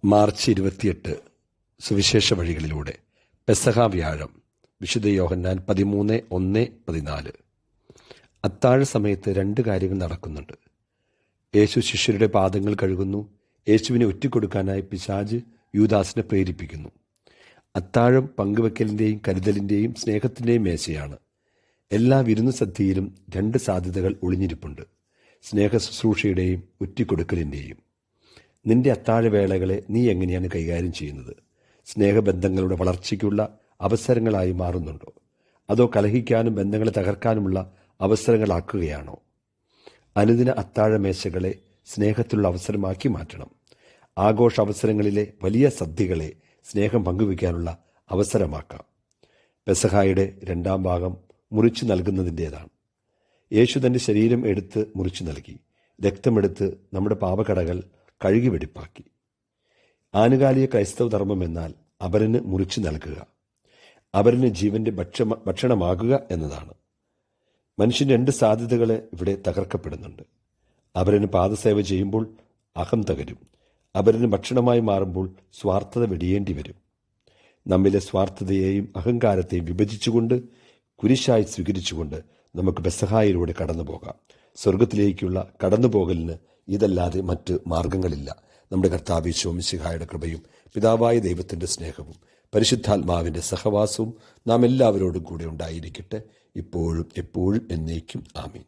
March 28 സുവിശേഷ വഴികളിലൂടെ പെസഹ വ്യാഴം. വിശുദ്ധ യോഹന്നാൻ 13:1-14. അത്താഴ സമയത്ത് രണ്ട് കാര്യങ്ങൾ നടക്കുന്നുണ്ട്. യേശു ശിഷ്യരുടെ പാദങ്ങൾ കഴുകുന്നു. യേശുവിനെ ഒറ്റിക്കൊടുക്കാനായി പിശാച് യൂദാസിനെ പ്രേരിപ്പിക്കുന്നു. അത്താഴം പങ്കുവെക്കലിൻ്റെയും കരുതലിൻ്റെയും സ്നേഹത്തിൻ്റെയും മേശയാണ്. എല്ലാ വിരുന്നു സദ്യയിലും രണ്ട് സാധ്യതകൾ ഒളിഞ്ഞിരിപ്പുണ്ട്: സ്നേഹ ശുശ്രൂഷയുടെയും ഒറ്റിക്കൊടുക്കലിൻ്റെയും. നിന്റെ അത്താഴവേളകളെ നീ എങ്ങനെയാണ് കൈകാര്യം ചെയ്യുന്നത്? സ്നേഹബന്ധങ്ങളുടെ വളർച്ചയ്ക്കുള്ള അവസരങ്ങളായി മാറുന്നുണ്ടോ? അതോ കലഹിക്കാനും ബന്ധങ്ങളെ തകർക്കാനുമുള്ള അവസരങ്ങളാക്കുകയാണോ? അനുദിന അത്താഴമേശകളെ സ്നേഹത്തിലുള്ള അവസരമാക്കി മാറ്റണം. ആഘോഷ അവസരങ്ങളിലെ വലിയ സദ്യകളെ സ്നേഹം പങ്കുവയ്ക്കാനുള്ള അവസരമാക്കാം. പെസഹായുടെ രണ്ടാം ഭാഗം മുറിച്ചു നൽകുന്നതിൻ്റേതാണ്. യേശു തൻ്റെ ശരീരം എടുത്ത് മുറിച്ചു നൽകി. രക്തമെടുത്ത് നമ്മുടെ പാപക്കടകൾ കഴുകി വെടിപ്പാക്കി. ആനുകാലിക ക്രൈസ്തവ ധർമ്മം എന്നാൽ അപരന് മുറിച്ചു നൽകുക, അപരന് ജീവന്റെ ഭക്ഷണമാകുക എന്നതാണ്. മനുഷ്യൻ രണ്ട് സാധ്യതകളെ ഇവിടെ തകർക്കപ്പെടുന്നുണ്ട്. അപരന് പാദസേവ ചെയ്യുമ്പോൾ അഹം തകരും. അപരന് ഭക്ഷണമായി മാറുമ്പോൾ സ്വാർത്ഥത വെടിയേണ്ടി വരും. നമ്മിലെ സ്വാർത്ഥതയെയും അഹങ്കാരത്തെയും വിഭജിച്ചുകൊണ്ട്, കുരിശായി സ്വീകരിച്ചുകൊണ്ട് നമുക്ക് പെസഹായിലൂടെ കടന്നു പോകാം. സ്വർഗത്തിലേക്കുള്ള കടന്നുപോകലിന് ഇതല്ലാതെ മറ്റ് മാർഗങ്ങളില്ല. നമ്മുടെ കർത്താവ് യേശു മിശിഹായുടെ കൃപയും പിതാവായ ദൈവത്തിൻ്റെ സ്നേഹവും പരിശുദ്ധാത്മാവിൻ്റെ സഹവാസവും നാം എല്ലാവരോടും കൂടെ ഉണ്ടായിരിക്കട്ടെ, ഇപ്പോഴും എപ്പോഴും എന്നേക്കും. ആമീൻ.